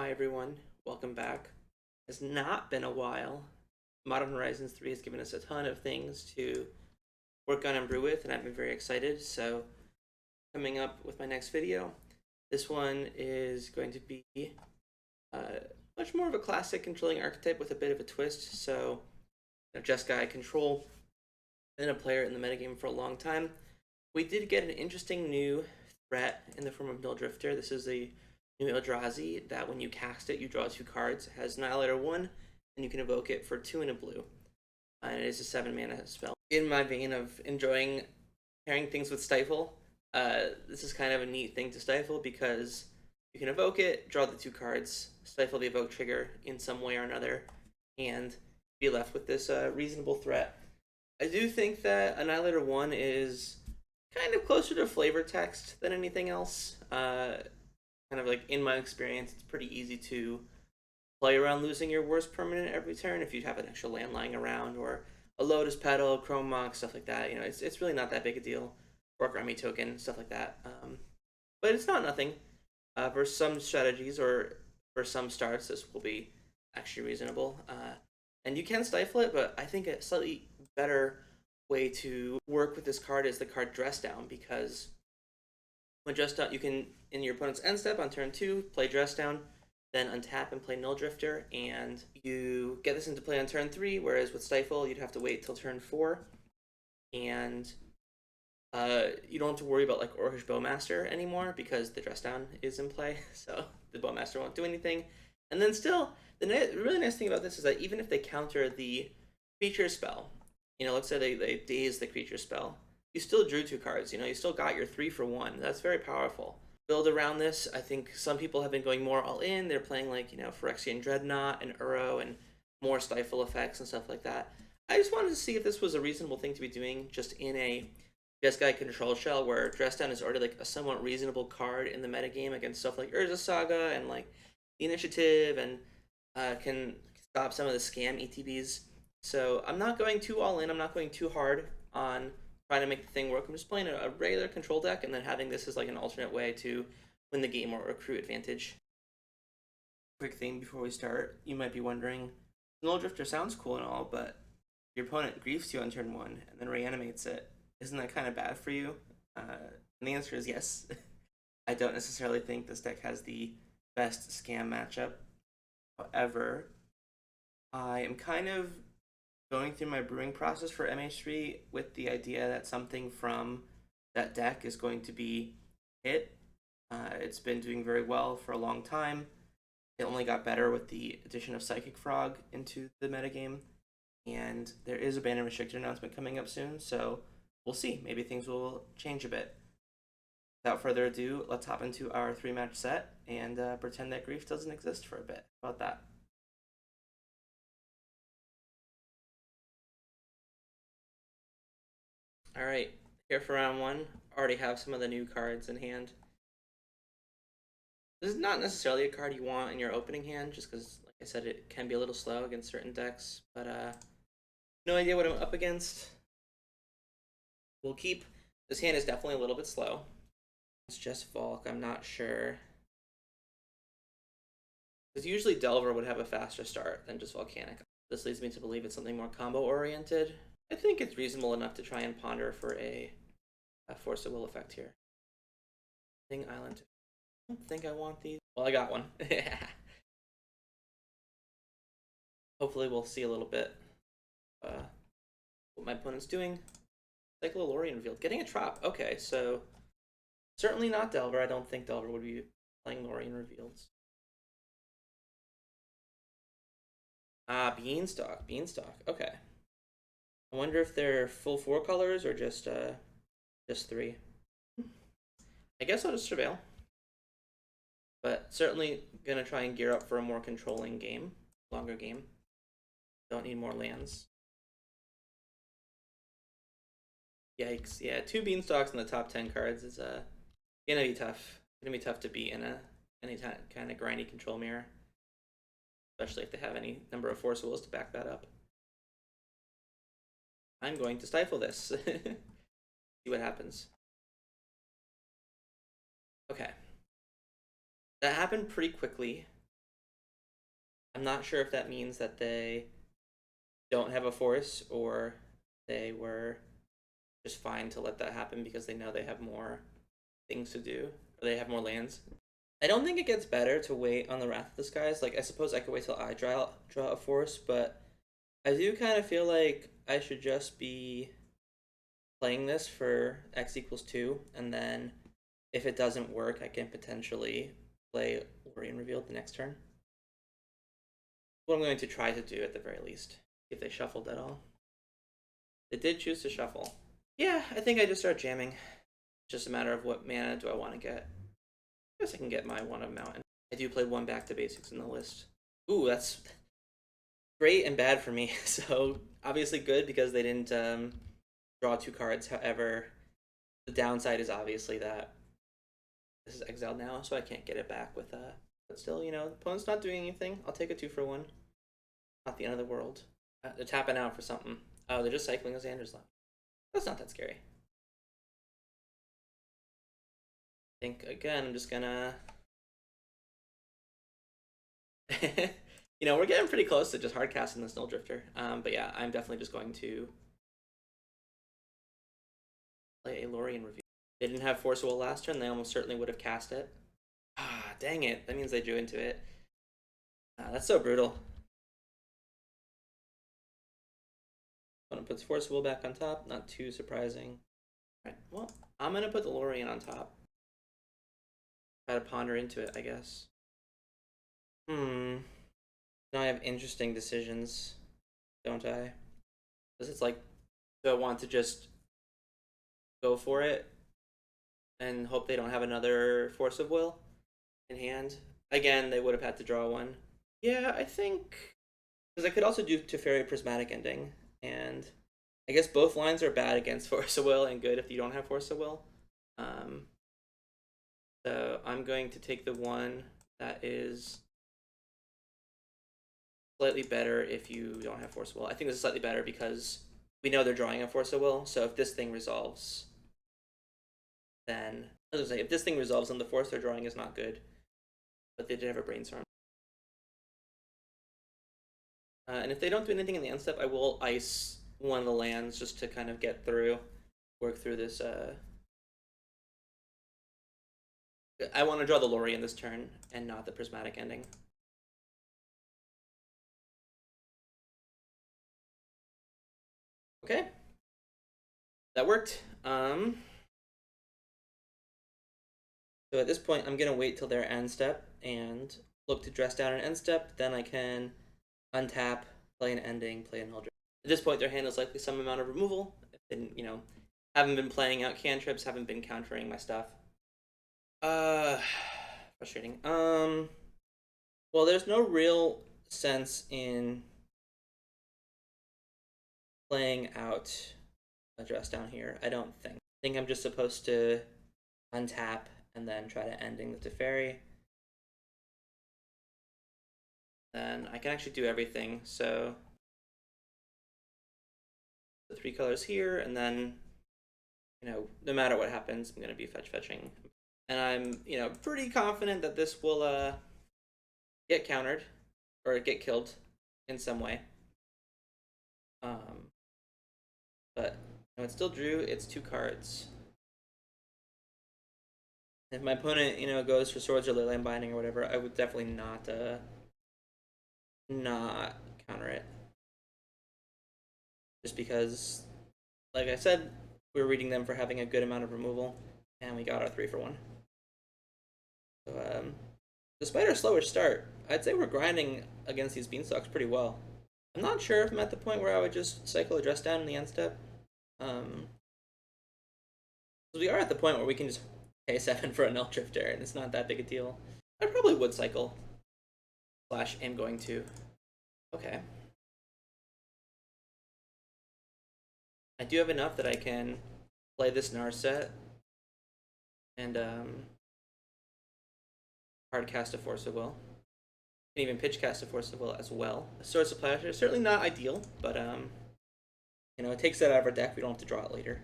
Hi everyone, welcome back. It's not been a while. Modern Horizons 3 has given us a ton of things to work on and brew with, and I've been very excited. So, coming up with my next video, this one is going to be uh, much more of a classic controlling archetype with a bit of a twist. So, Jeskai control, been a player in the metagame for a long time. We did get an interesting new threat in the form of Nulldrifter. This is a new Eldrazi that when you cast it, you draw 2 cards. It has Annihilator 1, and you can evoke it for 2 and a blue. And it is a 7-mana spell. In my vein of enjoying pairing things with Stifle, this is kind of a neat thing to Stifle because you can evoke it, draw the 2 cards, Stifle the evoke trigger in some way or another, and be left with this reasonable threat. I do think that Annihilator 1 is kind of closer to flavor text than anything else. Kind of like in my experience, it's pretty easy to play around losing your worst permanent every turn if you have an extra land lying around or a Lotus Petal, Chrome Mox, stuff like that. You know, it's really not that big a deal. Or a Grammy token, stuff like that. But it's not nothing. For some strategies or for some starts, this will be actually reasonable. And you can stifle it, but I think a slightly better way to work with this card is the card Dress Down, because when Dress Down, you can, in your opponent's end step on turn 2, play Dress Down, then untap and play Nulldrifter, and you get this into play on turn 3, whereas with Stifle, you'd have to wait till turn 4, and you don't have to worry about like Orcish Bowmaster anymore because the Dress Down is in play, so the Bowmaster won't do anything. And then still, the really nice thing about this is that even if they counter the creature spell, you know, let's say they daze the creature spell, you still drew 2 cards. You know, you still got your 3 for 1. That's very powerful. Build around this. I think some people have been going more all in. They're playing like, you know, Phyrexian Dreadnought and Uro and more Stifle effects and stuff like that. I just wanted to see if this was a reasonable thing to be doing just in a Jeskai control shell where Dress Down is already like a somewhat reasonable card in the metagame against stuff like Urza Saga and like the Initiative, and can stop some of the scam ETBs. So I'm not going too all in. I'm not going too hard on trying to make the thing work. I'm just playing a regular control deck and then having this as like an alternate way to win the game or accrue advantage. Quick thing before we start, you might be wondering, Nulldrifter sounds cool and all, but your opponent griefs you on turn 1 and then reanimates it. Isn't that kind of bad for you? And the answer is yes. I don't necessarily think this deck has the best scam matchup. However, I am kind of going through my brewing process for MH3 with the idea that something from that deck is going to be hit. It's been doing very well for a long time. It only got better with the addition of Psychic Frog into the metagame. And there is a ban and restricted announcement coming up soon, so we'll see. Maybe things will change a bit. Without further ado, let's hop into our 3-match set and pretend that grief doesn't exist for a bit. How about that? All right, here for round 1. Already have some of the new cards in hand. This is not necessarily a card you want in your opening hand, just because, like I said, it can be a little slow against certain decks. But no idea what I'm up against. We'll keep. This hand is definitely a little bit slow. It's just Volk, I'm not sure. Because usually Delver would have a faster start than just Volcanic. This leads me to believe it's something more combo-oriented. I think it's reasonable enough to try and ponder for a Force of Will effect here. Thing Island. I don't think I want these. Well, I got one. Hopefully we'll see a little bit what my opponent's doing. Cycle of Lórien revealed. Getting a trap. Okay, so certainly not Delver. I don't think Delver would be playing Lórien revealed. Ah, Beanstalk. Beanstalk. Okay. I wonder if they're full 4 colors or just 3. I guess I'll just Surveil. But certainly gonna try and gear up for a more controlling game, longer game. Don't need more lands. Yikes! Yeah, 2 Beanstalks in the top 10 cards is gonna be tough. Gonna be tough to beat in any kind of grindy control mirror, especially if they have any number of Force Wills to back that up. I'm going to Stifle this. See what happens. Okay. That happened pretty quickly. I'm not sure if that means that they don't have a force or they were just fine to let that happen because they know they have more things to do or they have more lands. I don't think it gets better to wait on the Wrath of the Skies. Like, I suppose I could wait till I draw a force, but I do kind of feel like I should just be playing this for X equals 2, and then if it doesn't work, I can potentially play Lórien Revealed the next turn. What I'm going to try to do at the very least, if they shuffled at all. They did choose to shuffle. Yeah, I think I just start jamming. It's just a matter of what mana do I want to get. I guess I can get my one of Mountain. I do play one back to basics in the list. Ooh, that's great and bad for me. So obviously good because they didn't draw 2 cards. However, the downside is obviously that this is exiled now, so I can't get it back with but still, you know, the opponent's not doing anything. I'll take a 2 for 1. Not the end of the world. They're tapping out for something. Oh, they're just cycling Xander's Lap. That's not that scary. I think, again, I'm just gonna... you know, we're getting pretty close to just hard casting this Nulldrifter. But yeah, I'm definitely just going to play a Lórien Review. They didn't have Force of Will last turn. They almost certainly would have cast it. Ah, dang it. That means they drew into it. That's so brutal. Opponent puts Force of Will back on top. Not too surprising. Alright, well, I'm going to put the Lórien on top. Try to ponder into it, I guess. Now I have interesting decisions, don't I? Because it's like, do I want to just go for it and hope they don't have another Force of Will in hand? Again, they would have had to draw one. Yeah, I think... Because I could also do Teferi Prismatic Ending, and I guess both lines are bad against Force of Will and good if you don't have Force of Will. So I'm going to take the one that is slightly better if you don't have Force of Will. I think this is slightly better because we know they're drawing a Force of Will, so if this thing resolves, then... I was going to say, if this thing resolves, then the force they're drawing is not good. But they did have a Brainstorm. And if they don't do anything in the end step, I will ice one of the lands just to kind of get through, work through this. I want to draw the Lórien this turn and not the Prismatic Ending. Okay, that worked. So at this point, I'm gonna wait till their end step and look to dress down an end step. Then I can untap, play an ending, play a Nulldrifter. At this point, their hand is likely some amount of removal. If they didn't, you know, haven't been playing out cantrips, haven't been countering my stuff. Frustrating. Well, there's no real sense in playing out a dress down here, I don't think. I think I'm just supposed to untap and then try to ending the Teferi. Then I can actually do everything, so the 3 colors here, and then, you know, no matter what happens, I'm going to be fetching. And I'm, you know, pretty confident that this will get countered or get killed in some way. But you know, it still drew its 2 cards. If my opponent, you know, goes for Swords or Leyline Binding or whatever, I would definitely not counter it. Just because, like I said, we're reading them for having a good amount of removal, and we got our 3 for 1. So, despite our slower start, I'd say we're grinding against these Beanstalks pretty well. I'm not sure if I'm at the point where I would just cycle a dress down in the end step. We are at the point where we can just pay 7 for a Nulldrifter, and it's not that big a deal. I probably would cycle. Slash, am going to. Okay. I do have enough that I can play this Narset and hard cast a Force of Will. And even pitch cast a Force of Will as well. A Source of Plowshares, certainly not ideal, but you know, it takes that out of our deck. We don't have to draw it later.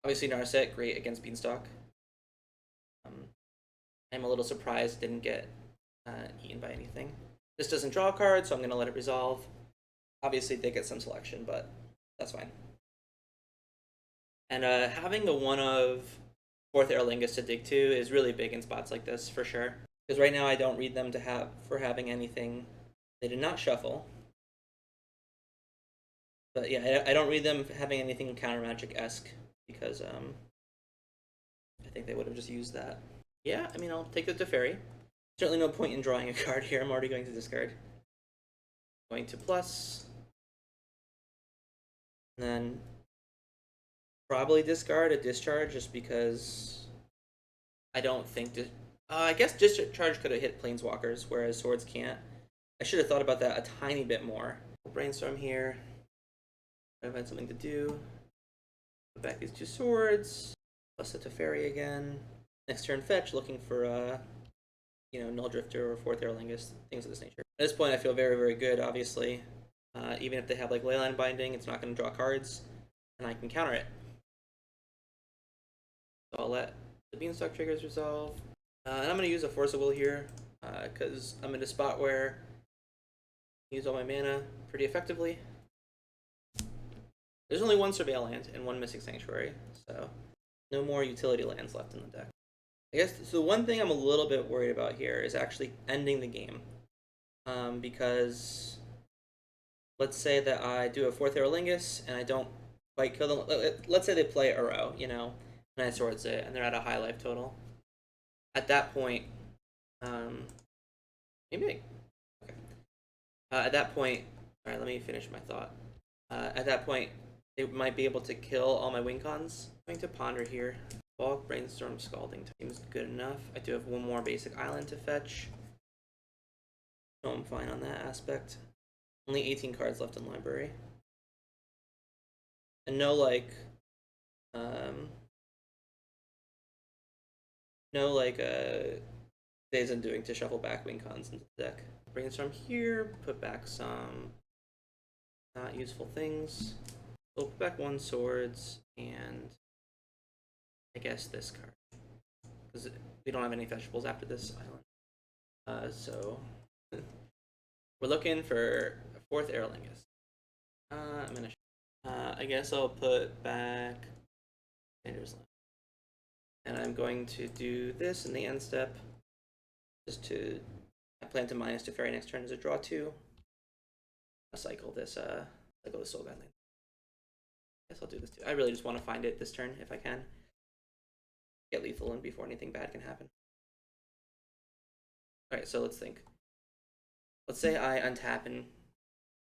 Obviously, Narset, great against Beanstalk. I'm a little surprised it didn't get eaten by anything. This doesn't draw a card, so I'm going to let it resolve. Obviously, they get some selection, but that's fine. And having the one of Forth Eorlingas to dig to is really big in spots like this, for sure. Because right now I don't read them for having anything. They did not shuffle. But yeah, I don't read them having anything counter magic-esque, because I think they would have just used that. Yeah, I mean, I'll take the Teferi. Certainly no point in drawing a card here. I'm already going to discard. Going to plus. And then probably discard a discharge just because I don't think... I guess discharge could have hit planeswalkers, whereas swords can't. I should have thought about that a tiny bit more. Brainstorm here. I've had something to do. Put back these two swords. Plus the Teferi again. Next turn fetch, looking for Nulldrifter or Forth Eorlingas, things of this nature. At this point, I feel very, very good, obviously. Even if they have like Leyline Binding, it's not going to draw cards, and I can counter it. So I'll let the Beanstalk triggers resolve. And I'm going to use a Force of Will here, because I'm in a spot where I use all my mana pretty effectively. There's only one Surveil land and one Mystic Sanctuary, so no more utility lands left in the deck. I guess so. One thing I'm a little bit worried about here is actually ending the game, because let's say that I do a Forth Eorlingas and I don't quite kill them. Let's say they play Uro, and I swords it, and they're at a high life total. At that point, maybe. Okay. At that point, all right. Let me finish my thought. At that point, they might be able to kill all my win cons. I'm going to ponder here. Bulk, Brainstorm, Scalding Tarn seems good enough. I do have one more basic island to fetch. So I'm fine on that aspect. Only 18 cards left in library. And no Days Undoing to shuffle back win cons into the deck. Brainstorm here, put back some not useful things. We'll put back one swords and I guess this card, because we don't have any fetchables after this island. So we're looking for a Forth Eorlingas. I'm gonna. I guess I'll put back Sanders Land, and I'm going to do this in the end step, just to. I plan to minus Teferi next turn as a draw 2. I'll cycle this Soul Guide land. I guess I'll do this too. I really just want to find it this turn if I can. Get lethal in before anything bad can happen. Alright, so let's think. Let's say I untap and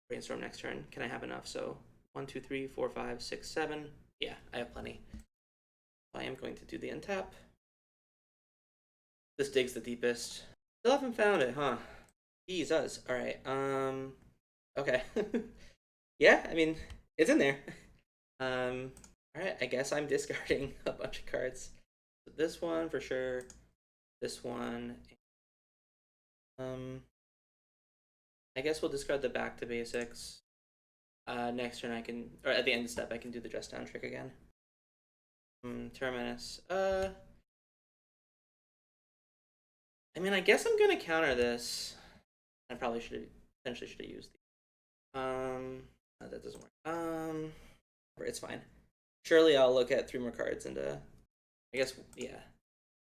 Brainstorm next turn. Can I have enough? So 1, 2, 3, 4, 5, 6, 7. Yeah, I have plenty. I am going to do the untap. This digs the deepest. Still haven't found it, huh? Jesus. Alright, okay. Yeah, I mean, it's in there. Alright, I guess I'm discarding a bunch of cards. So this one for sure. This one. I guess we'll discard the back to basics. Next turn I can, or at the end of step, I can do the dress down trick again. Terminus. I mean, I guess I'm gonna counter this. I probably potentially should have used the. That doesn't work. It's fine. Surely I'll look at 3 more cards and I guess, yeah.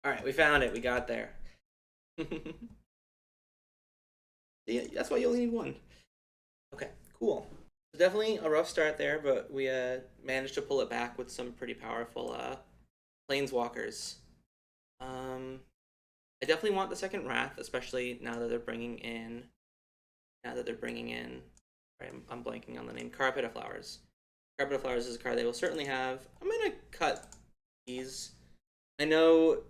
Alright, we found it. We got there. Yeah, that's why you only need 1. Okay, cool. So definitely a rough start there, but we managed to pull it back with some pretty powerful planeswalkers. I definitely want the second Wrath, especially now that they're bringing in. Right, I'm blanking on the name. Carpet of Flowers. Carpet of Flowers is a card they will certainly have. I'm gonna cut these. I know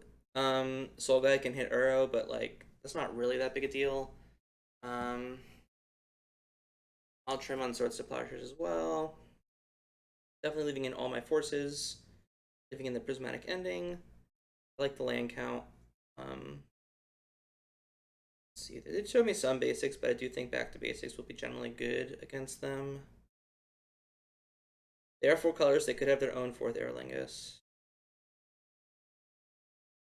Soul Guy can hit Uro, but like that's not really that big a deal. I'll trim on Swords to Plowshares as well. Definitely leaving in all my forces. Leaving in the Prismatic Ending. I like the land count. Let's see, they did show me some basics, but I do think back to basics will be generally good against them. They are 4 colors. They could have their own Forth Eorlingas.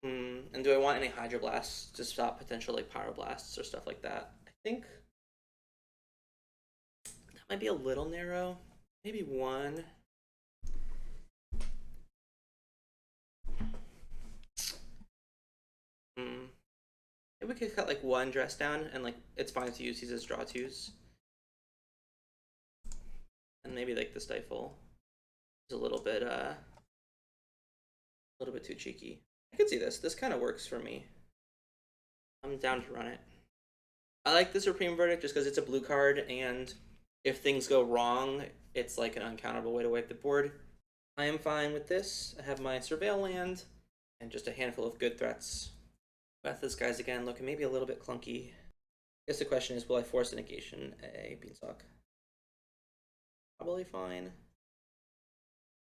And do I want any Hydroblasts to stop potential like Pyroblasts or stuff like that? I think Might be a little narrow. Maybe one. Maybe we could cut like one dress down, and like it's fine to use these as draw twos. And maybe like the Stifle is a little bit too cheeky. I could see this. This kind of works for me. I'm down to run it. I like the Supreme Verdict just because it's a blue card, and if things go wrong, it's like an uncountable way to wipe the board. I am fine with this. I have my Surveil land and just a handful of good threats. But this guy's again looking maybe a little bit clunky. I guess the question is, will I force a negation a Beanstalk? Probably fine.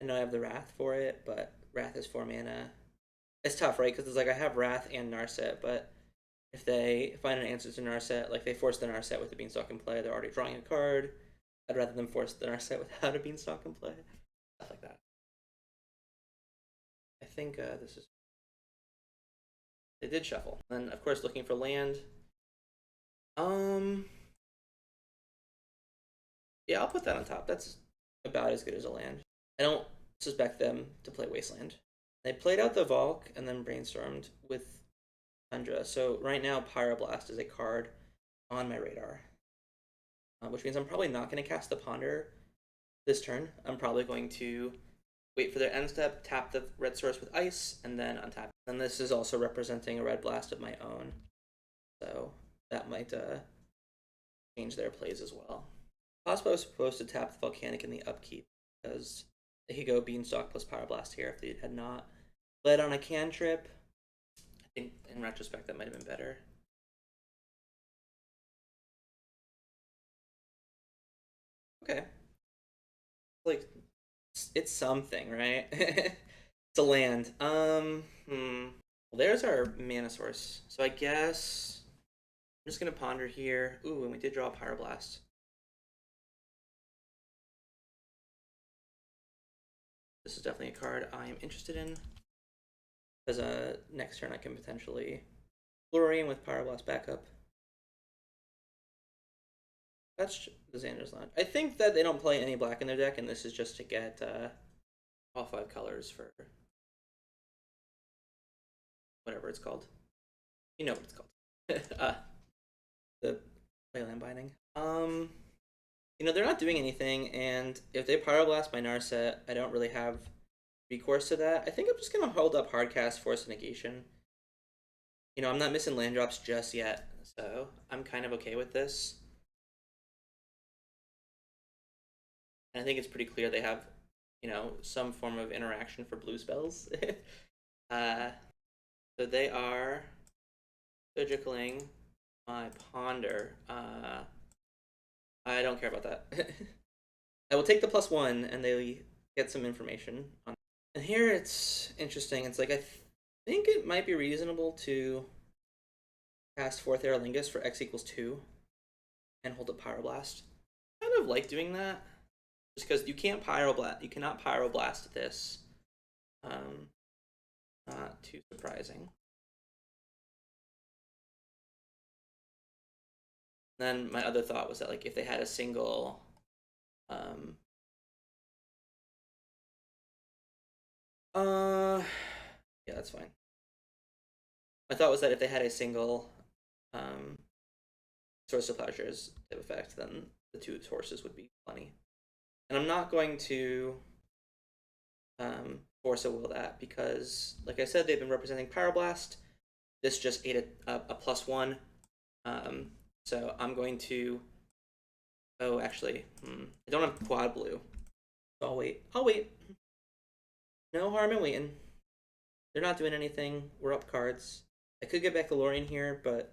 I know I have the Wrath for it, but Wrath is 4 mana. It's tough, right? Because it's like I have Wrath and Narset, but if they find an answer to Narset, like they force the Narset with the Beanstalk in play, they're already drawing a card. I'd rather them force the Narset without a Beanstalk in play. Stuff like that. I think this is... They did shuffle. And of course looking for land. Yeah, I'll put that on top. That's about as good as a land. I don't suspect them to play Wasteland. They played out the Volk and then brainstormed with Tundra. So right now, Pyroblast is a card on my radar, which means I'm probably not going to cast the Ponder this turn. I'm probably going to wait for their end step, tap the red source with ice, and then untap. And this is also representing a red blast of my own, so that might change their plays as well. Possibly I was supposed to tap the Volcanic in the upkeep, because they could go Beanstalk plus Pyroblast here if they had not led on a cantrip. I think in retrospect that might have been better. Okay. Like, it's something, right? It's a land. Well, there's our mana source. So I guess I'm just gonna ponder here. Ooh, and we did draw a Pyroblast. This is definitely a card I am interested in. Because next turn I can potentially Lórien with Pyroblast backup. That's the Xander's Lounge. I think that they don't play any black in their deck, and this is just to get all 5 colors for whatever it's called. You know what it's called. The Playland Binding. You know, they're not doing anything, and if they Pyroblast my Narset, I don't really have recourse to that. I think I'm just going to hold up Hardcast Force of Negation. You know, I'm not missing land drops just yet, so I'm kind of okay with this. And I think it's pretty clear they have, you know, some form of interaction for blue spells. So they are surgicaling my Ponder. I don't care about that. I will take the +1 and they get some information on. And here it's interesting. It's like I think it might be reasonable to cast Forth Eorlingas for X = 2 and hold a Pyroblast. I kind of like doing that. Just because you can't Pyroblast, you cannot Pyroblast this. Not too surprising. Then my other thought was that like if they had a single, yeah, that's fine. My thought was that if they had a single, source of Plowshares type effect, then the 2 sources would be plenty. And I'm not going to force a will that because, like I said, they've been representing Pyroblast. This just ate a +1. So I'm going to... Oh, actually, I don't have quad blue. So I'll wait. I'll wait. No harm in waiting. They're not doing anything. We're up cards. I could get back to Lórien here, but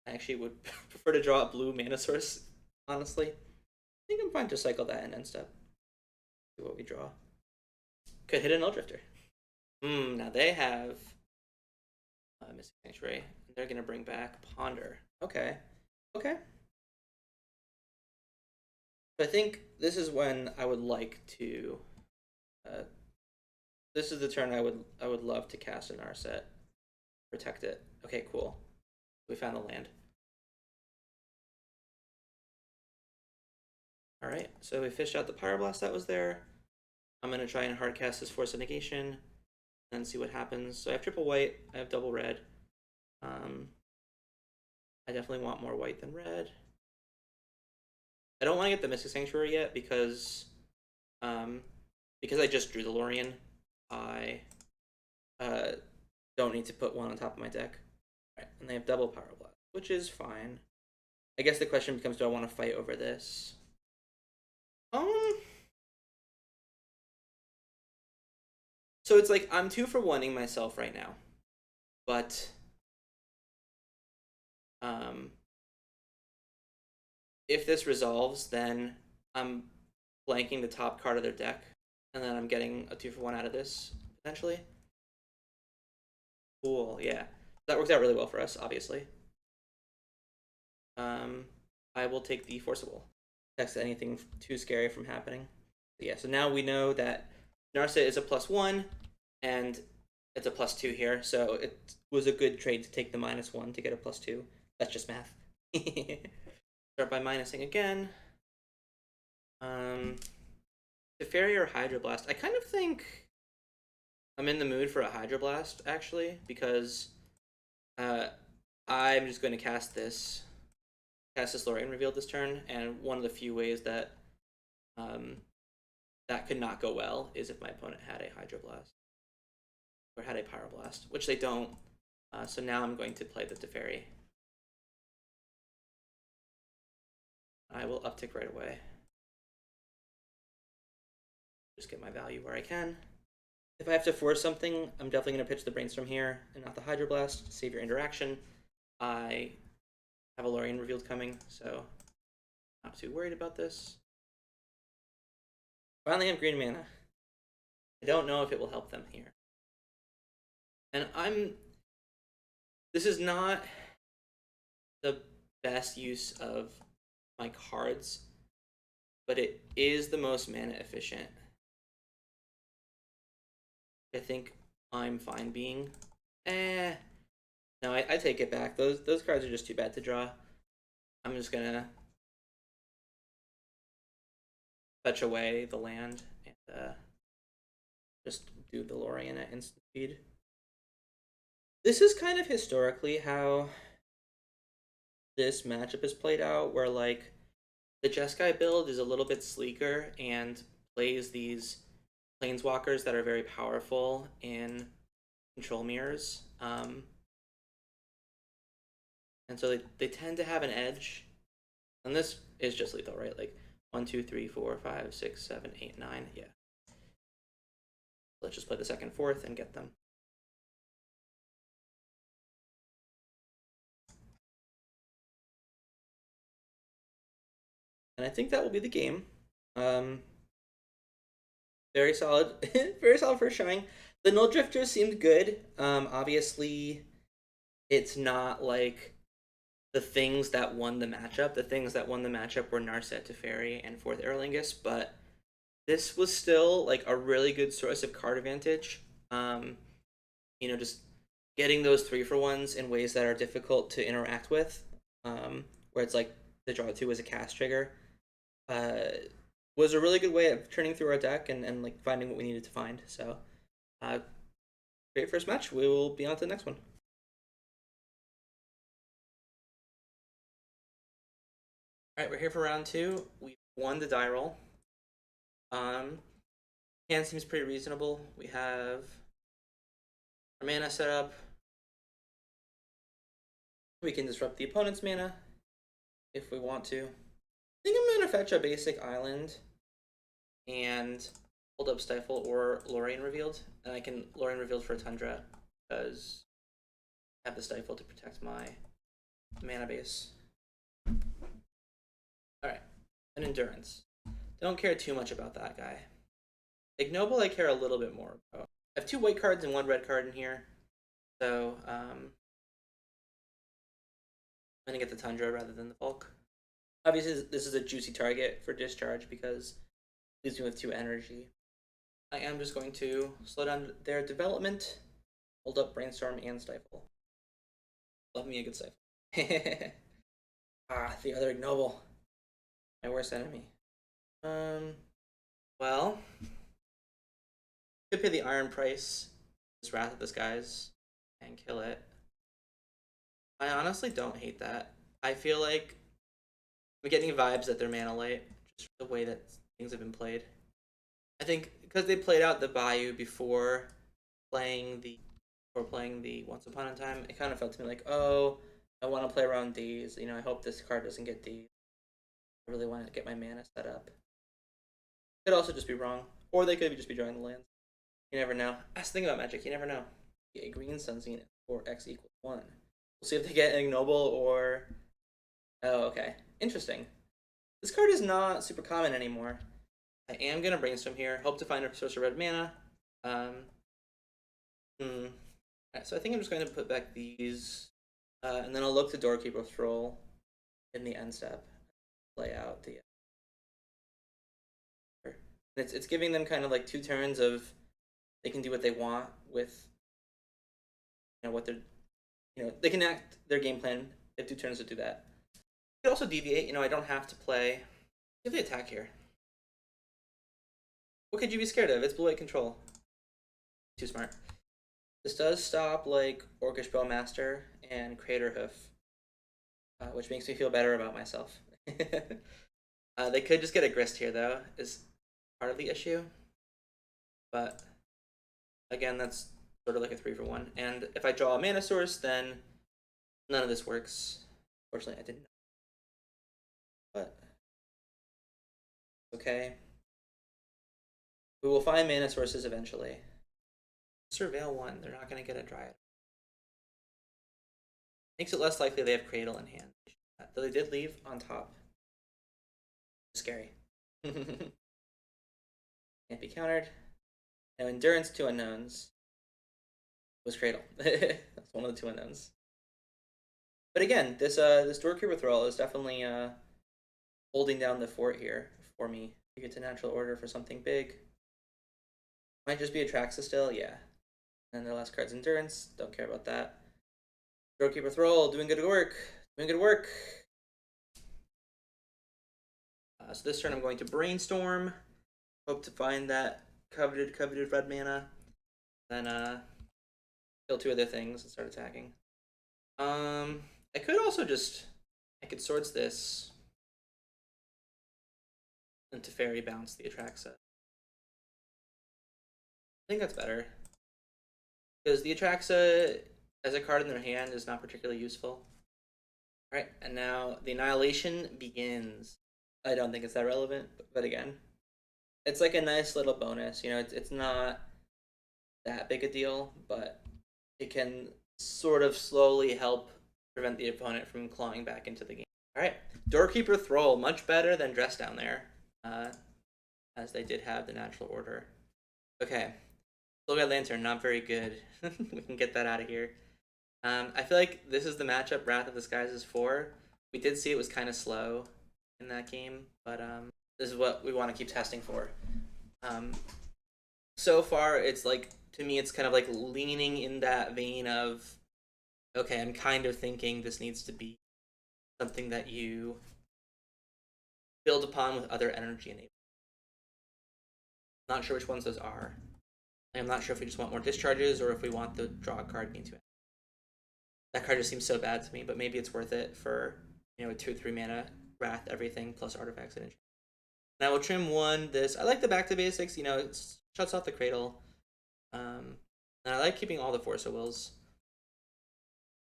I actually would prefer to draw a blue mana source, honestly. I think I'm fine to cycle that and end step. See what we draw. Could hit a Nulldrifter. Now they have Missing Sanctuary. They're going to bring back Ponder. Okay. Okay. I think this is when I would like to... this is the turn I would love to cast an Narset. Protect it. Okay, cool. We found a land. Alright, so we fished out the Pyroblast that was there. I'm going to try and hardcast this Force of Negation and see what happens. So I have triple white, I have double red. I definitely want more white than red. I don't want to get the Mystic Sanctuary yet because I just drew the Lórien. I don't need to put one on top of my deck. Right, and they have double Pyroblast, which is fine. I guess the question becomes, do I want to fight over this? So it's like I'm 2 for 1ing myself right now, but if this resolves, then I'm blanking the top card of their deck, and then I'm getting a 2 for 1 out of this potentially. Cool, yeah, that works out really well for us, obviously. I will take the Forcible. Text anything too scary from happening. But yeah, so now we know that Narset is a +1, and it's a +2 here, so it was a good trade to take the -1 to get a +2. That's just math. Start by minusing again. Teferi or Hydroblast? I kind of think I'm in the mood for a Hydroblast, actually, because I'm just going to cast this Lórien revealed this turn, and one of the few ways that that could not go well is if my opponent had a Hydroblast or had a Pyroblast, which they don't. So now I'm going to play the Teferi. I will uptick right away. Just get my value where I can. If I have to force something, I'm definitely going to pitch the Brainstorm here and not the Hydroblast. Save your interaction. I have a Lórien revealed coming, so not too worried about this. Finally have green mana. I don't know if it will help them here. And this is not the best use of my cards, but it is the most mana efficient. I think I'm fine being. No, I take it back. Those cards are just too bad to draw. I'm just gonna fetch away the land and just do the Lórien at instant speed. This is kind of historically how this matchup is played out, where like the Jeskai build is a little bit sleeker and plays these planeswalkers that are very powerful in control mirrors. And so they tend to have an edge. And this is just lethal, right? Like 1, 2, 3, 4, 5, 6, 7, 8, 9. Yeah. Let's just play the second, fourth, and get them. And I think that will be the game. Very solid, very solid first showing. The Nulldrifter seemed good. Obviously, it's not like the things that won the matchup. The things that won the matchup were Narset, Teferi, and Forth Eorlingas, but this was still like a really good source of card advantage. You know, just getting those 3 for 1s in ways that are difficult to interact with, where it's like the draw 2 was a cast trigger, was a really good way of turning through our deck and like finding what we needed to find. So, great first match. We will be on to the next one. All right, we're here for round 2. We won the die roll. Hand seems pretty reasonable. We have our mana set up. We can disrupt the opponent's mana if we want to. I think I'm going to fetch a basic island and hold up Stifle or Lórien revealed. And I can Lórien revealed for Tundra because I have the Stifle to protect my mana base. Alright, an Endurance. Don't care too much about that guy. Ignoble I care a little bit more about. I have 2 white cards and 1 red card in here. So, I'm going to get the Tundra rather than the Volk. Obviously, this is a juicy target for Discharge because it leaves me with 2 energy. I am just going to slow down their development, hold up Brainstorm and Stifle. Love me a good Stifle. The other Ignoble. My worst enemy. Well, could pay the iron price, this Wrath of the Skies, and kill it. I honestly don't hate that. I feel like I'm getting vibes that they're mana light, just the way that things have been played. I think because they played out the Bayou playing the before playing the Once Upon a Time, it kind of felt to me like, oh, I want to play around D's. You know, I hope this card doesn't get D. I really want to get my mana set up. Could also just be wrong, or they could just be drawing the lands. You never know. That's the thing about Magic. You never know. Get a green Sunzine for X equals 1. We'll see if they get Ignoble or. Oh, okay. Interesting. This card is not super common anymore. I am gonna Brainstorm here. Hope to find a source of red mana. Right, so I think I'm just going to put back these, and then I'll look to Doorkeeper Thrull in the end step. Play out the. It's giving them kind of like 2 turns of they can do what they want with, you know, what they're, you know, they can act their game plan. They have 2 turns to do that. You can also deviate. You know, I don't have to play. Give the attack here. What could you be scared of? It's blue-white control. Too smart. This does stop like Orcish Bowmaster and Crater Hoof, which makes me feel better about myself. They could just get a Grist here though, is part of the issue. But again, that's sort of like a 3-for-1. And if I draw a mana source, then none of this works. Fortunately, I didn't know. But okay. We will find mana sources eventually. Surveil 1, they're not going to get a Dryad. Makes it less likely they have Cradle in hand. Though they did leave on top. Scary. Can't be countered. Now Endurance, 2 unknowns. Was Cradle. That's one of the 2 unknowns. But again, this Doorkeeper Thrull is definitely holding down the fort here for me. You get to natural order for something big. Might just be Atraxa still, yeah. And their last card's Endurance. Don't care about that. Doorkeeper Thrull, doing good work. Doing good work. So this turn I'm going to Brainstorm. Hope to find that coveted red mana. Then kill 2 other things and start attacking. I could also just, I could Swords this. And Teferi bounce the Atraxa. I think that's better. Because the Atraxa, as a card in their hand, is not particularly useful. Alright, and now the Annihilation begins. I don't think it's that relevant, but again, it's like a nice little bonus. You know, it's not that big a deal, but it can sort of slowly help prevent the opponent from clawing back into the game. Alright, Doorkeeper Thrull, much better than Dress Down there, as they did have the natural order. Okay. Red Lantern, not very good. We can get that out of here. I feel like this is the matchup Wrath of the Skies is for. We did see it was kind of slow in that game, but this is what we want to keep testing for. So far, it's like, to me, it's kind of like leaning in that vein of, okay, I'm kind of thinking this needs to be something that you build upon with other energy enablers. Not sure which ones those are. I'm not sure if we just want more discharges or if we want the draw a card into it. That card just seems so bad to me, but maybe it's worth it for, you know, a 2 or 3 mana Wrath everything plus artifacts and enchantments. And I will trim 1 this. I like the back to basics, you know, it shuts off the Cradle. And I like keeping all the Force of Wills.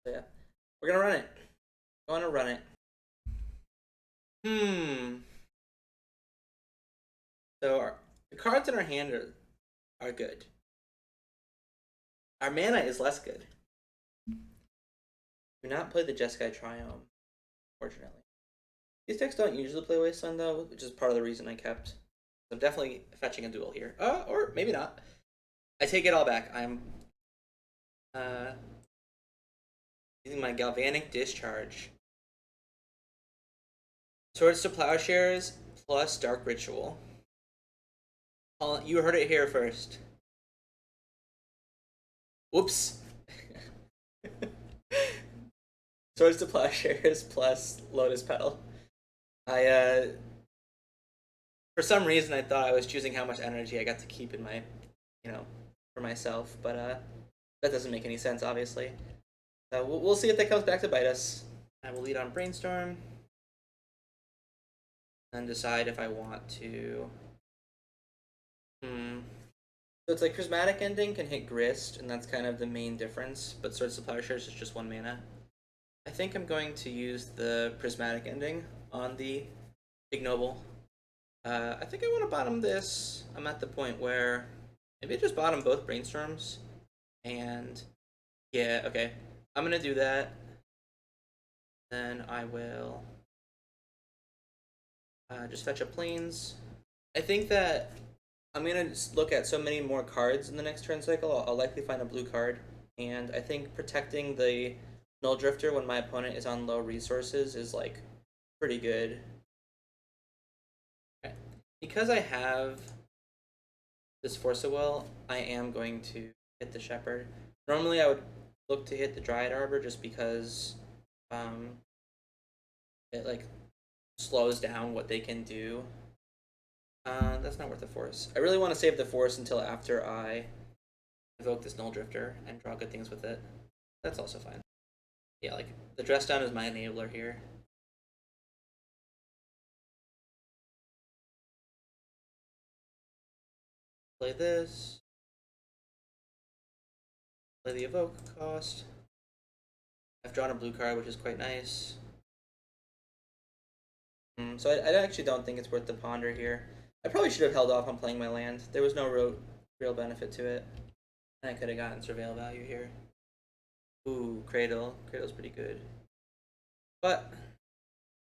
So yeah, we're gonna run it. Gonna run it. So the cards in our hand are good. Our mana is less good. Do not play the Jeskai Triome, fortunately. These decks don't usually play Wasteland though, which is part of the reason I kept. I'm definitely fetching a duel here. Or maybe not. I take it all back. I'm using my Galvanic Discharge. Swords to Plowshares plus Dark Ritual. You heard it here first. Whoops. Swords to Plowshares plus Lotus Petal. For For some reason, I thought I was choosing how much energy I got to keep in my, for myself, but that doesn't make any sense, obviously. So we'll see if that comes back to bite us. I will lead on Brainstorm and decide if I want to. So it's like Prismatic Ending can hit Grist, and that's kind of the main difference, but Swords to Plowshares is just 1 mana. I think I'm going to use the Prismatic Ending on the Ignoble. I think I want to bottom this. I'm at the point where maybe I just bottom both Brainstorms. And yeah, okay. I'm going to do that. Then I will just fetch a Plains. I think that I'm going to look at so many more cards in the next turn cycle. I'll likely find a blue card. And I think protecting the Nulldrifter when my opponent is on low resources is like pretty good. Okay. Because I have this Force of Will, I am going to hit the Shepherd. Normally I would look to hit the Dryad Arbor just because it like slows down what they can do. That's not worth the Force. I really want to save the Force until after I evoke this Nulldrifter and draw good things with it. That's also fine. Yeah, like the Dress Down is my enabler here. Play this. Play the evoke cost. I've drawn a blue card, which is quite nice. So I actually don't think it's worth the ponder here. I probably should have held off on playing my land. There was no real benefit to it. And I could have gotten Surveil value here. Ooh, Cradle. Cradle's pretty good. But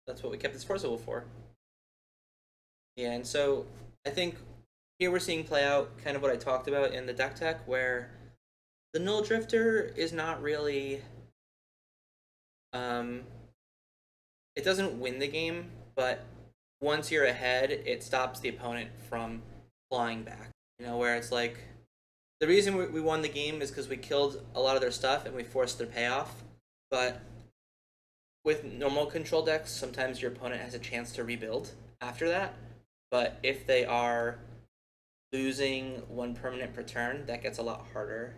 that's what we kept this Force of Will for. Yeah, and so I think here we're seeing play out kind of what I talked about in the deck tech, where the Nulldrifter is not really it doesn't win the game, but once you're ahead, it stops the opponent from clawing back. Where it's like the reason we won the game is because we killed a lot of their stuff and we forced their payoff. But with normal control decks, sometimes your opponent has a chance to rebuild after that. But if they are losing 1 permanent per turn, that gets a lot harder.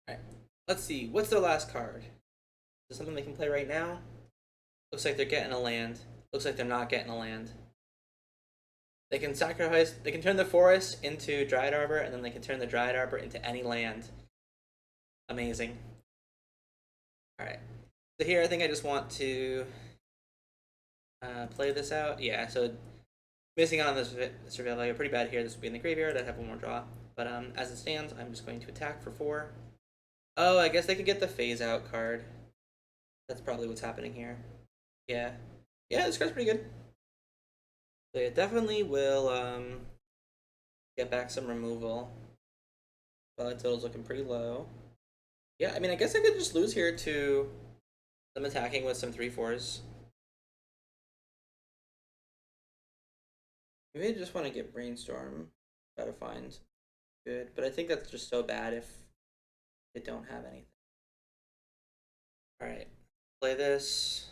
Alright, let's see. What's their last card? Is it something they can play right now? Looks like they're getting a land. Looks like they're not getting a land. They can sacrifice, they can turn the forest into Dryad Arbor, and then they can turn the Dryad Arbor into any land. Amazing. Alright. So here I think I just want to play this out. Yeah, so missing out on this Surveil value, pretty bad here. This would be in the graveyard. I'd have 1 more draw. But as it stands, I'm just going to attack for 4. Oh, I guess they could get the phase out card. That's probably what's happening here. Yeah. Yeah, this card's pretty good. So it definitely will get back some removal. Value total's looking pretty low. Yeah, I mean, I guess I could just lose here to them attacking with some 3/4s. Maybe I just want to get Brainstorm. Try to find good, but I think that's just so bad if they don't have anything. Alright, play this.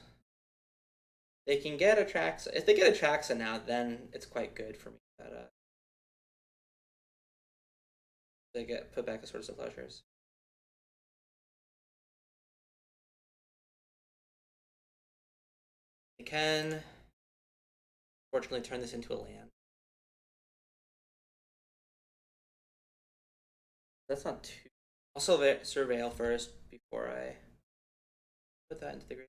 They can get Atraxa. If they get Atraxa now, then it's quite good for me. But, they get put back as Swords to Plowshares. They can, fortunately, turn this into a land. That's not too. I'll Surveil first before I put that into the grid.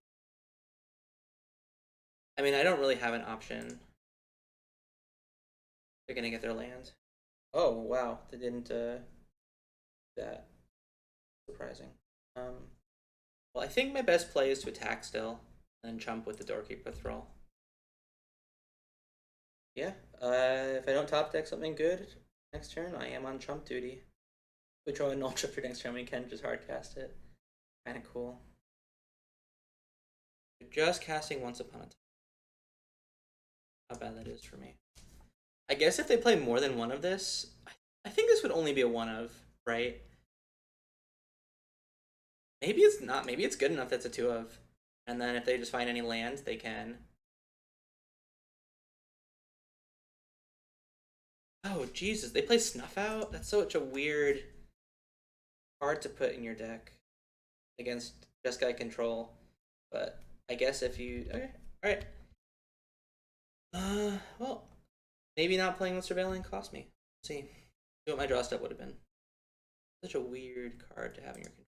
I mean, I don't really have an option. They're gonna get their land. Oh wow, they didn't do that. Surprising. Well, I think my best play is to attack still, and then chump with the Doorkeeper Thrull. Yeah, if I don't top deck something good next turn, I am on chump duty. We draw a Nulldrifter next turn, we can just hard cast it. Kinda cool. Just casting once upon a time. How bad that is for me. I guess if they play more than one of this, I think this would only be a 1 of, right? Maybe it's not. Maybe it's good enough that's a 2 of. And then if they just find any land, they can. Oh, Jesus, they play Snuff Out? That's such a weird card to put in your deck against Jeskai control. But I guess if you... Okay, alright. Well, maybe not playing with Surveilling cost me. Let's see. See what my draw step would have been. Such a weird card to have in your control.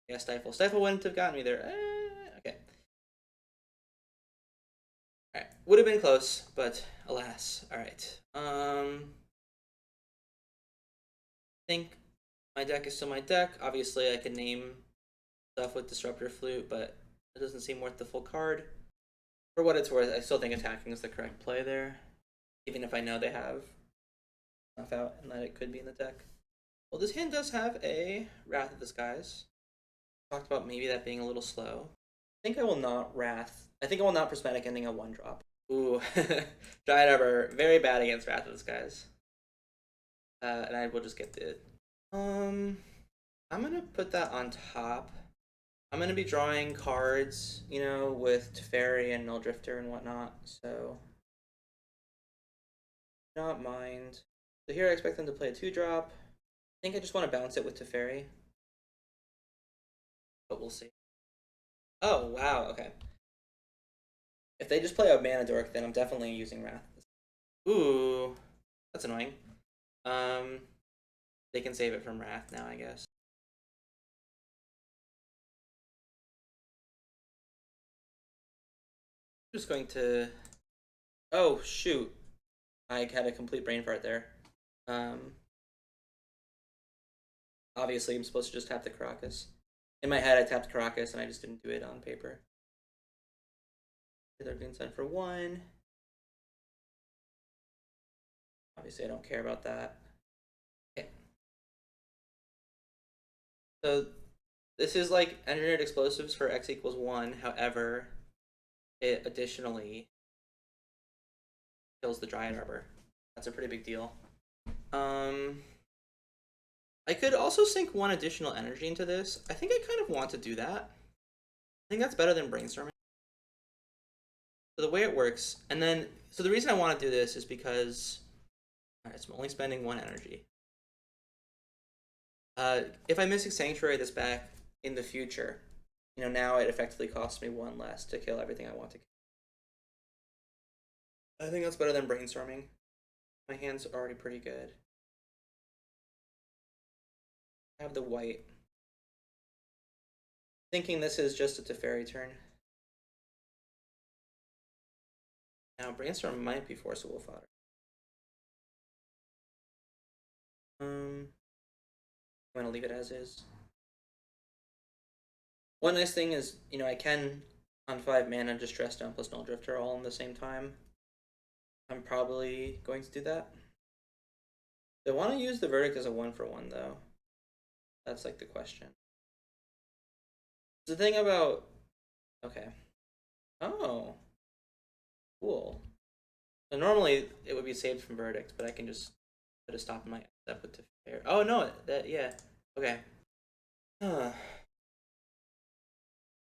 Yeah, Stifle. Stifle wouldn't have gotten me there. Okay. Alright. Would have been close, but alas. Alright. I think my deck is still my deck. Obviously, I could name stuff with Disruptor Flute, but it doesn't seem worth the full card. For what it's worth, I still think attacking is the correct play there. Even if I know they have Snuff Out and that it could be in the deck. Well, this hand does have a Wrath of the Skies. Talked about maybe that being a little slow. I think I will not Wrath. I think I will not Prismatic Ending a 1-drop. Ooh. Dryad Arbor, very bad against Wrath of the Skies. And I will just get the... I'm gonna put that on top. I'm gonna be drawing cards, you know, with Teferi and Nulldrifter and whatnot, so... Not mind. So here I expect them to play a 2-drop. I think I just want to bounce it with Teferi. But we'll see. Oh, wow, okay. If they just play a Mana Dork, then I'm definitely using Wrath. Ooh, that's annoying. They can save it from Wrath now, I guess. I'm just going to... Oh, shoot. I had a complete brain fart there. Obviously, I'm supposed to just tap the Karakas. In my head, I tapped Karakas, and I just didn't do it on paper. They're being sent for 1. Obviously, I don't care about that. Okay. So, this is like engineered explosives for x equals 1. However, it additionally kills the Dryad Arbor. That's a pretty big deal. I could also sink 1 additional energy into this. I think I kind of want to do that. I think that's better than brainstorming. So the way it works, and then, so the reason I want to do this is because, alright, so I'm only spending 1 energy. If I Mystic Sanctuary this back in the future, you know, now it effectively costs me 1 less to kill everything I want to kill. I think that's better than brainstorming. My hand's already pretty good. I have the white. Thinking this is just a Teferi turn. Now, Brainstorm might be forcible fodder. I'm going to leave it as is. One nice thing is, you know, I can, on 5 mana, Distress Down plus Nulldrifter all in the same time. I'm probably going to do that. Do I want to use the Verdict as a 1-for-1, though? That's, like, the question. The thing about... Okay. Oh. Cool. So normally, it would be saved from Verdict, but I can just put a stop in my step with Teferi. Oh, no, that, yeah. Okay. Huh.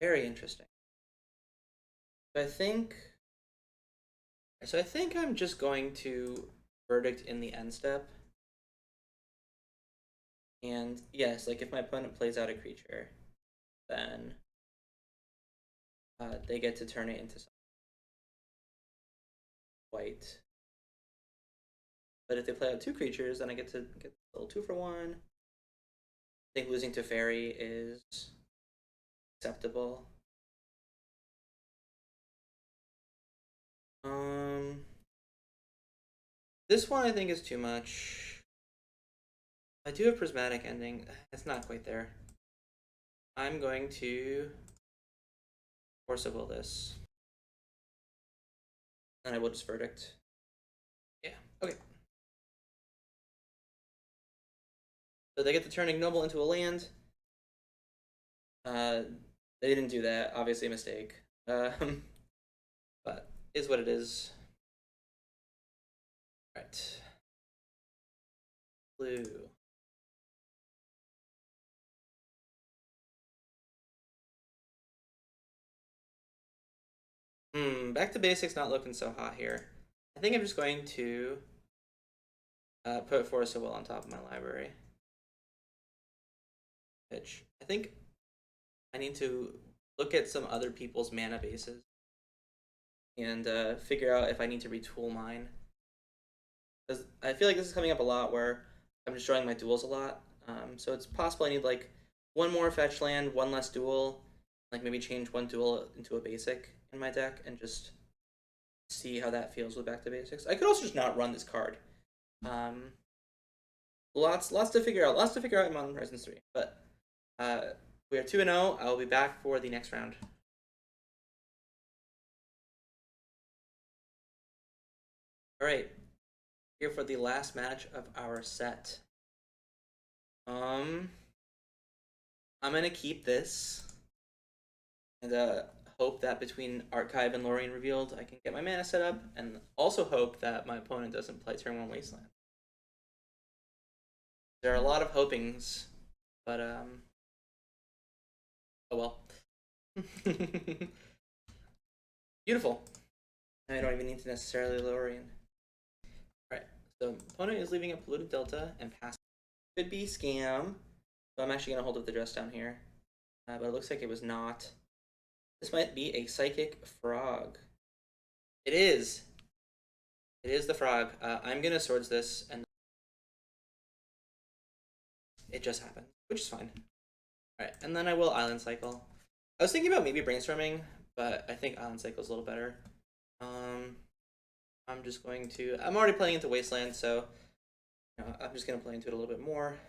Very interesting. So I think I'm just going to Verdict in the end step. And yes, like if my opponent plays out a creature, then they get to turn it into something white. But if they play out 2 creatures, then I get to get a little 2-for-1. I think losing to Teferi is acceptable. This one I think is too much. I do have Prismatic Ending. It's not quite there. I'm going to Force of Will this. And I will just Verdict. Yeah, okay. So they get to turn Ignoble into a land. They didn't do that. Obviously a mistake. But is what it is. Alright. Blue. Back to basics not looking so hot here. I think I'm just going to put Force of Will on top of my library. Which I think I need to look at some other people's mana bases and figure out if I need to retool mine. Because I feel like this is coming up a lot where I'm destroying my duels a lot. So it's possible I need like one more fetch land, one less duel, like maybe change one duel into a basic in my deck and just see how that feels with back to basics. I could also just not run this card. Lots to figure out. Lots to figure out in Modern Horizons 3. But we are 2-0. I will be back for the next round. All right, here for the last match of our set. I'm gonna keep this and hope that between Archive and Lórien revealed, I can get my mana set up, and also hope that my opponent doesn't play turn 1 Wasteland. There are a lot of hopings, but oh well. Beautiful. I don't even need to necessarily Lórien. Alright, so opponent is leaving a Polluted Delta and passing. Could be Scam. So I'm actually going to hold up the dress down here. But it looks like it was not. This might be a Psychic Frog. It is. It is the Frog. I'm going to Swords this, and it just happened, which is fine. Alright, and then I will Island Cycle. I was thinking about maybe Brainstorming, but I think Island Cycle is a little better. I'm just going to... I'm already playing into Wasteland, so I'm just going to play into it a little bit more.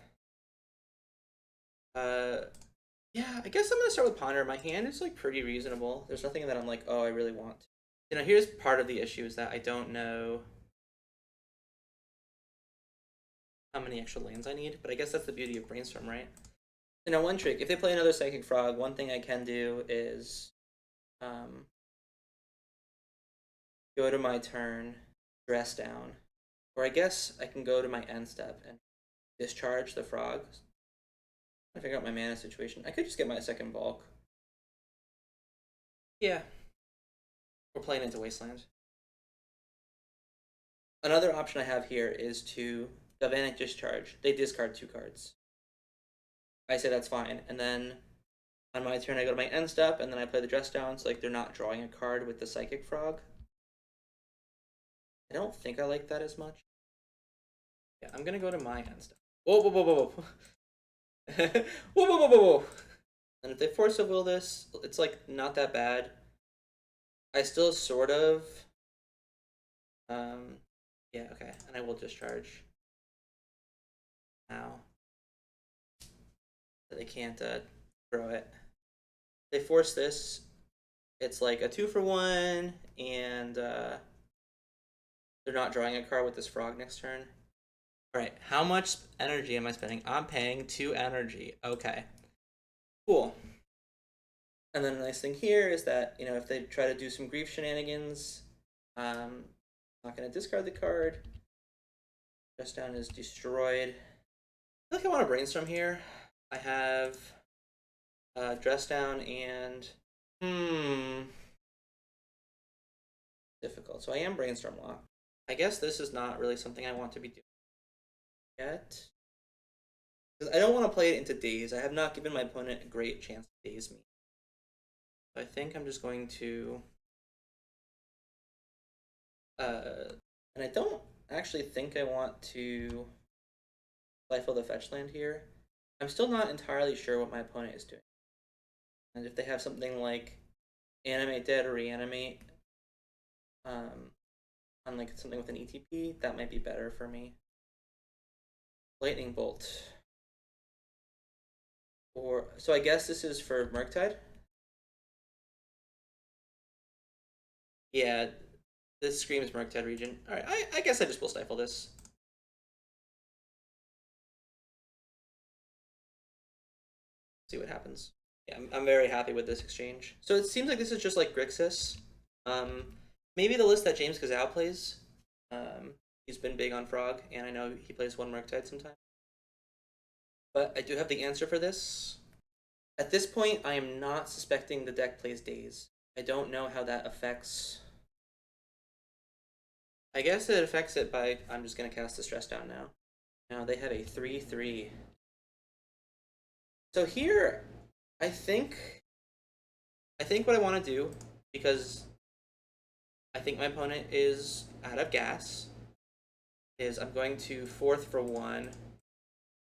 Yeah, I guess I'm going to start with Ponder. My hand is, like, pretty reasonable. There's nothing that I'm like, oh, I really want. You know, here's part of the issue is that I don't know how many extra lands I need, but I guess that's the beauty of Brainstorm, right? You know, one trick, if they play another Psychic Frog, one thing I can do is go to my turn, dress down, or I guess I can go to my end step and discharge the frog. I figure out my mana situation. I could just get my second bulk. Yeah. We're playing into Wasteland. Another option I have here is to Galvanic Discharge. They discard 2 cards. I say that's fine. And then on my turn I go to my end step and then I play the dress down, so like they're not drawing a card with the Psychic Frog. I don't think I like that as much. Yeah, I'm gonna go to my end step. Whoa, whoa, whoa, whoa, whoa. Whoa, whoa, whoa, whoa, whoa. And if they Force of Will this, it's like not that bad. I still sort of yeah, okay. And I will discharge now. So they can't throw it. They force this, it's like a 2-for-1, and they're not drawing a card with this frog next turn. Alright, how much energy am I spending? I'm paying 2 energy. Okay. Cool. And then the nice thing here is that, you know, if they try to do some grief shenanigans, I'm not going to discard the card. Dress down is destroyed. I feel like I want to Brainstorm here. I have dress down and difficult. So I am Brainstorm locked. I guess this is not really something I want to be doing yet. Because I don't want to play it into daze. I have not given my opponent a great chance to daze me. So I think I'm just going to and I don't actually think I want to Stifle the fetch land here. I'm still not entirely sure what my opponent is doing. And if they have something like Animate Dead or Reanimate on like something with an ETP, that might be better for me. Lightning Bolt. Or so I guess this is for Murktide? Yeah, this screams Murktide region. Alright, I guess I just will Stifle this. See what happens. Yeah, I'm very happy with this exchange. So it seems like this is just like Grixis. Maybe the list that James Kazao plays. He's been big on Frog, and I know he plays 1 Murktide sometimes. But I do have the answer for this. At this point, I am not suspecting the deck plays Daze. I don't know how that affects. I guess it affects it by, I'm just going to cast the stress down now. Now they have a 3/3. So here, I think what I want to do, because I think my opponent is out of gas, is I'm going to Forth for 1,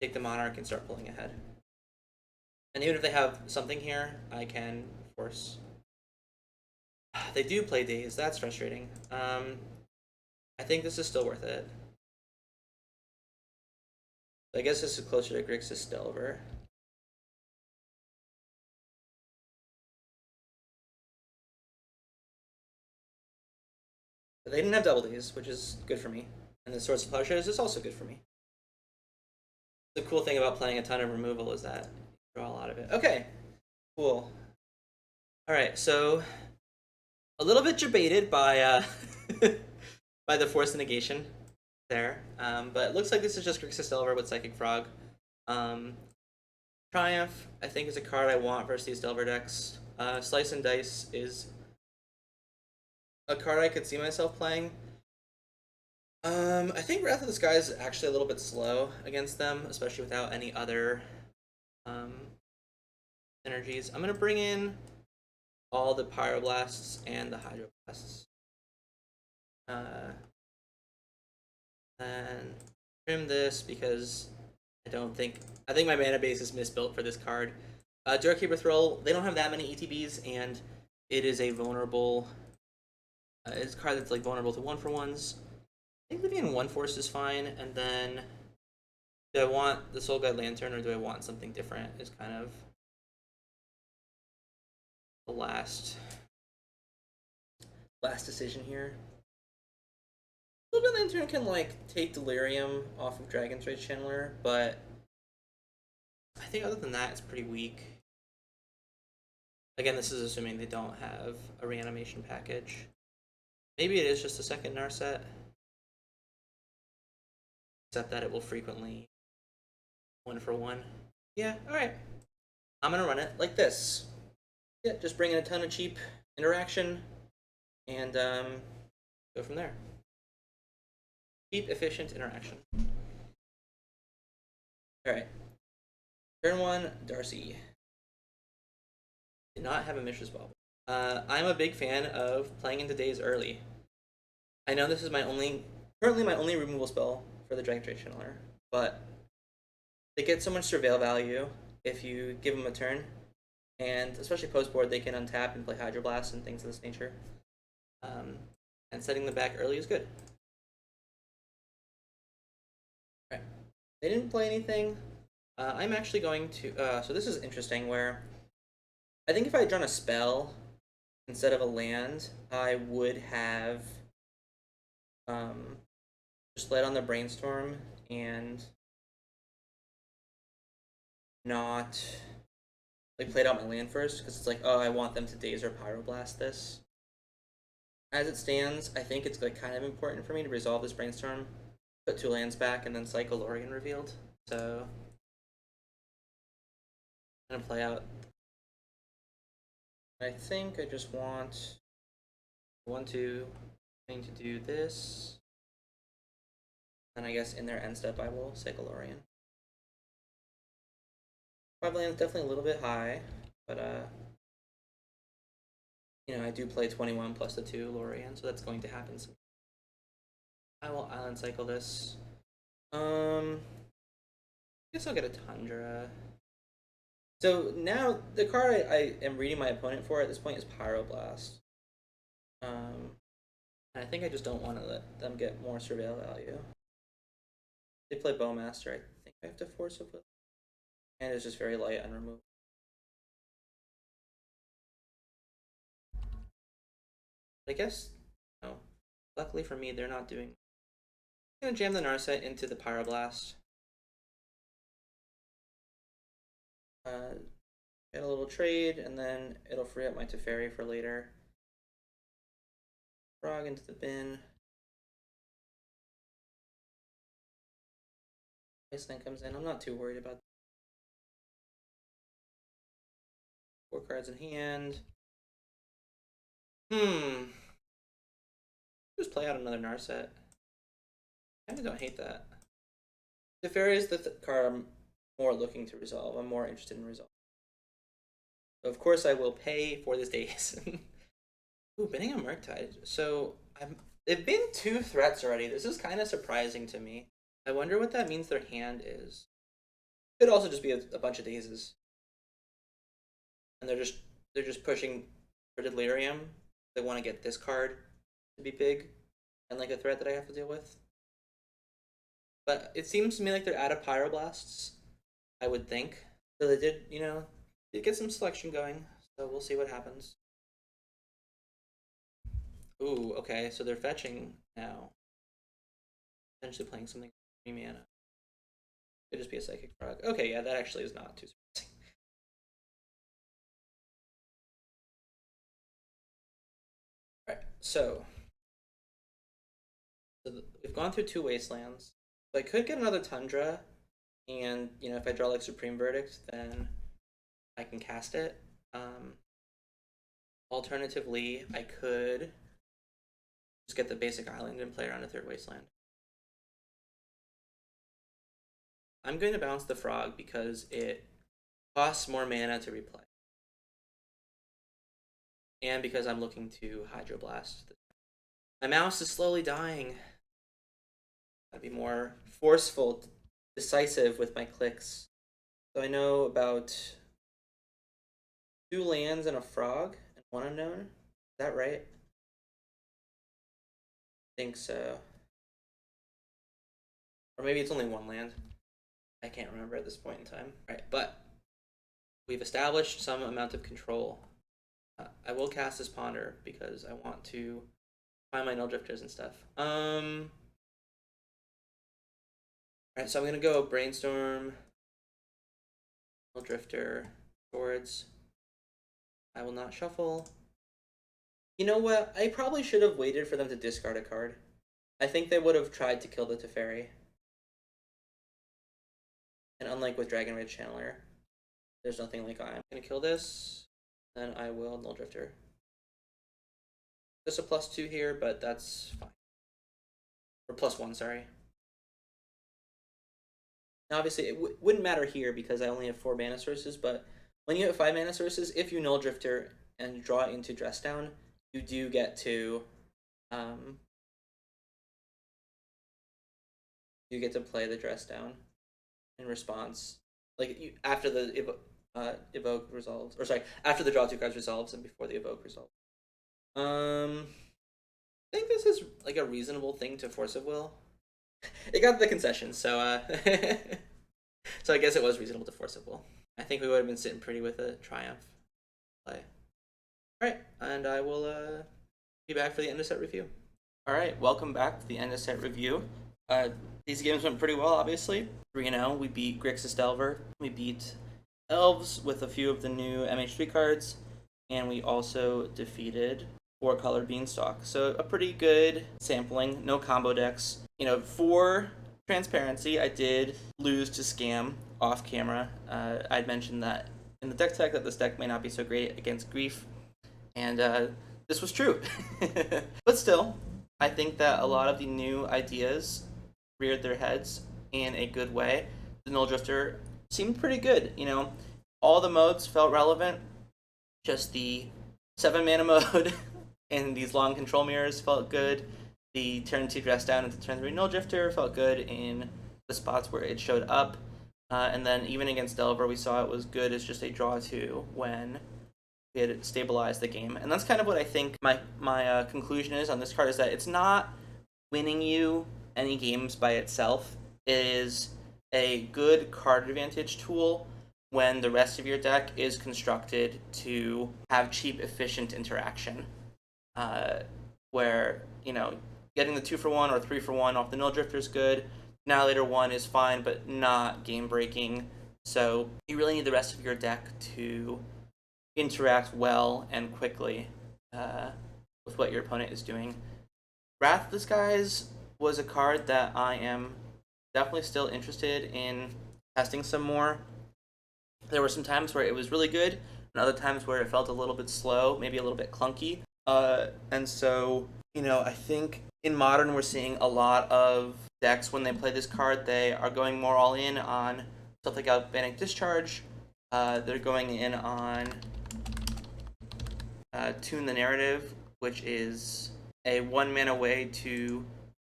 take the Monarch, and start pulling ahead. And even if they have something here, I can force. They do play Daze. That's frustrating. I think this is still worth it. I guess this is closer to Grixis Delver. But they didn't have double Daze, which is good for me. And the Swords of Plowshares is also good for me. The cool thing about playing a ton of removal is that you draw a lot of it. Okay, cool. Alright, so a little bit debated by by the Force of Negation there. But it looks like this is just Grixis Delver with Psychic Frog. Triumph, I think, is a card I want versus these Delver decks. Slice and Dice is a card I could see myself playing. I think Wrath of the Sky is actually a little bit slow against them, especially without any other energies. I'm going to bring in all the Pyroblasts and the Hydroblasts. And trim this because I think my mana base is misbuilt for this card. Doorkeeper Thrull, they don't have that many ETBs, and it is a vulnerable. It's a card that's like vulnerable to 1/1s. I think living in 1 force is fine, and then do I want the Soul Guide Lantern or do I want something different? Is kind of the last decision here. Soul Guide Lantern can like take Delirium off of Dragon's Rage Channeler, but I think other than that, it's pretty weak. Again, this is assuming they don't have a reanimation package. Maybe it is just a second Narset. Except that it will frequently 1/1. Yeah, alright. I'm gonna run it like this. Yeah, just bring in a ton of cheap interaction and go from there. Cheap, efficient interaction. Alright. Turn 1, Darcy. Did not have a Mishra's Bauble. I'm a big fan of playing into Daze early. I know this is currently my only removal spell for the Dragon Trade Channeler, but they get so much surveil value if you give them a turn, and especially post board they can untap and play Hydroblast and things of this nature. And setting them back early is good. Alright, they didn't play anything. I'm actually going to, so this is interesting where I think if I had drawn a spell instead of a land, I would have just led on the Brainstorm and not like played out my land first, because it's like, oh, I want them to Daze or Pyroblast this. As it stands, I think it's like kind of important for me to resolve this Brainstorm, put 2 lands back, and then cycle Lórien revealed. So I'm gonna play out. I think I just want 1/2 thing to do this. And I guess in their end step I will cycle Lórien. 5 lands definitely a little bit high, but you know, I do play 21 plus the 2 Lórien, so that's going to happen soon. I will island cycle this. I guess I'll get a Tundra. So now the card I am reading my opponent for at this point is Pyroblast. And I think I just don't want to let them get more surveil value. They play Bowmaster, I think I have to force it with. And it's just very light on removal. I guess, no. Luckily for me, they're not doing. I'm gonna jam the Narset into the Pyroblast. Get a little trade, and then it'll free up my Teferi for later. Frog into the bin. Iceland comes in. I'm not too worried about that. 4 cards in hand. Just play out another Narset. I kind of don't hate that. Teferi is the card I'm more looking to resolve. I'm more interested in resolve. So of course I will pay for this daze. Ooh, Binning a Murktide. So they've been 2 threats already. This is kind of surprising to me. I wonder what that means their hand is. Could also just be a bunch of dazes. And they're just pushing for Lórien. They want to get this card to be big and like a threat that I have to deal with. But it seems to me like they're out of Pyroblasts, I would think. So they did, did get some selection going. So we'll see what happens. Ooh, okay, so they're fetching now. Potentially playing something 3 mana. Could just be a Psychic Frog. Okay, yeah, that actually is not too surprising. Alright, so we've gone through 2 Wastelands. So I could get another Tundra, and, if I draw like Supreme Verdict, then I can cast it. Alternatively, I could just get the basic island and play around a 3rd Wasteland. I'm going to bounce the Frog because it costs more mana to replay. And because I'm looking to Hydroblast. My mouse is slowly dying. Gotta be more forceful, decisive with my clicks. So I know about 2 lands and a frog and 1 unknown. Is that right? I think so. Or maybe it's only 1 land. I can't remember at this point in time. Alright, but we've established some amount of control. I will cast this Ponder because I want to find my Nulldrifters and stuff. Alright, so I'm gonna go Brainstorm, Nulldrifter, Swords. I will not shuffle. You know what? I probably should have waited for them to discard a card. I think they would have tried to kill the Teferi. And unlike with Dragon Rage Channeler, there's nothing like I'm gonna kill this, then I will Nulldrifter. Just a +2 here, but that's fine. Or +1, sorry. Now, obviously, it wouldn't matter here because I only have 4 mana sources, but when you have 5 mana sources, if you Nulldrifter and draw into Dress Down, you do get to play the Dress Down in response. Like, after the evoke resolves, or sorry, after the draw 2 cards resolves and before the evoke resolves. I think this is like a reasonable thing to Force of Will. It got the concession, so so I guess it was reasonable to Force of Will. I think we would have been sitting pretty with a Triumph play. Alright, and I will be back for the end of set review. Alright, welcome back to the end of set review. These games went pretty well, obviously. 3-0, we beat Grixis Delver, we beat Elves with a few of the new MH3 cards, and we also defeated 4-color Beanstalk. So a pretty good sampling, no combo decks. For transparency, I did lose to Scam off camera. I'd mentioned that in the deck tech that this deck may not be so great against Grief, and this was true. But still, I think that a lot of the new ideas reared their heads in a good way. The Nulldrifter seemed pretty good. All the modes felt relevant. Just the 7 mana mode and these long control mirrors felt good. The turn 2 Dress Down into turn 3 Nulldrifter felt good in the spots where it showed up. And then even against Delver, we saw it was good as just a draw 2 when we had stabilized the game. And that's kind of what I think my conclusion is on this card, is that it's not winning you any games by itself. It is a good card advantage tool when the rest of your deck is constructed to have cheap, efficient interaction. Where, getting the 2-for-1 or 3-for-1 off the Nulldrifter is good. Annihilator 1 is fine, but not game-breaking. So you really need the rest of your deck to interact well and quickly with what your opponent is doing. Wrath of the Skies was a card that I am definitely still interested in testing some more. There were some times where it was really good, and other times where it felt a little bit slow, maybe a little bit clunky. And so, you know, I think in Modern we're seeing a lot of decks when they play this card, they are going more all in on stuff like Galvanic Discharge. They're going in on Tune the Narrative, which is a 1-mana way to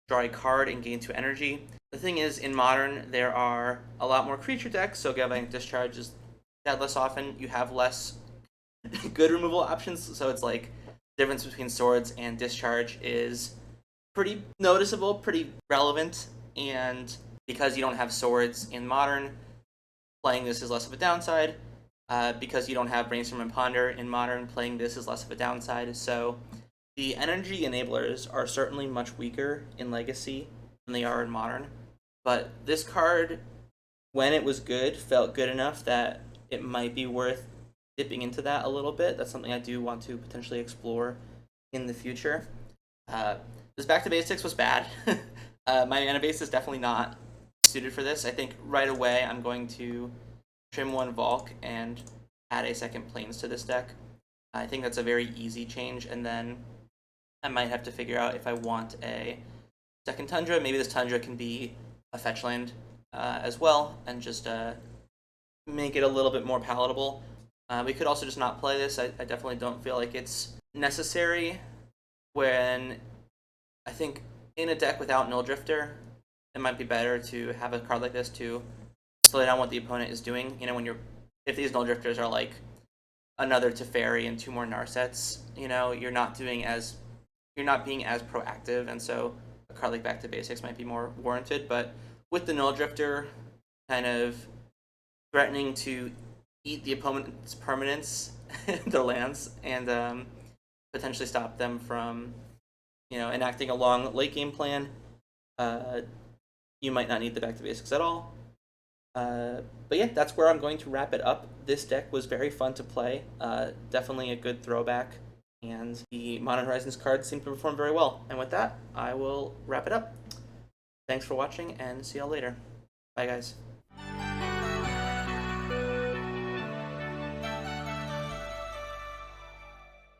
draw a card and gain 2 energy. The thing is, in Modern, there are a lot more creature decks, so Galvanic Discharge is that less often. You have less good removal options, so it's like the difference between Swords and Discharge is pretty noticeable, pretty relevant, and because you don't have Swords in Modern, playing this is less of a downside. Because you don't have Brainstorm and Ponder in Modern, playing this is less of a downside. So the energy enablers are certainly much weaker in Legacy than they are in Modern. But this card, when it was good, felt good enough that it might be worth dipping into that a little bit. That's something I do want to potentially explore in the future. This Back to Basics was bad. My mana base is definitely not suited for this. I think right away I'm going to trim 1 Volk and add a second Plains to this deck. I think that's a very easy change, and then I might have to figure out if I want a second Tundra. Maybe this Tundra can be a fetch land as well, and just make it a little bit more palatable. We could also just not play this. I definitely don't feel like it's necessary when I think in a deck without Nulldrifter, it might be better to have a card like this to slow down what the opponent is doing. You know, when if these Nulldrifters are like another Teferi and 2 more Narsets, you know, you're not being as proactive, and so a card like Back to Basics might be more warranted. But with the Nulldrifter kind of threatening to eat the opponent's permanents, their lands, and potentially stop them from, you know, enacting a long late game plan, you might not need the Back to Basics at all. But yeah, that's where I'm going to wrap it up. This deck was very fun to play. Definitely a good throwback, and the Modern Horizons cards seem to perform very well. And with that, I will wrap it up. Thanks for watching, and see y'all later. Bye, guys.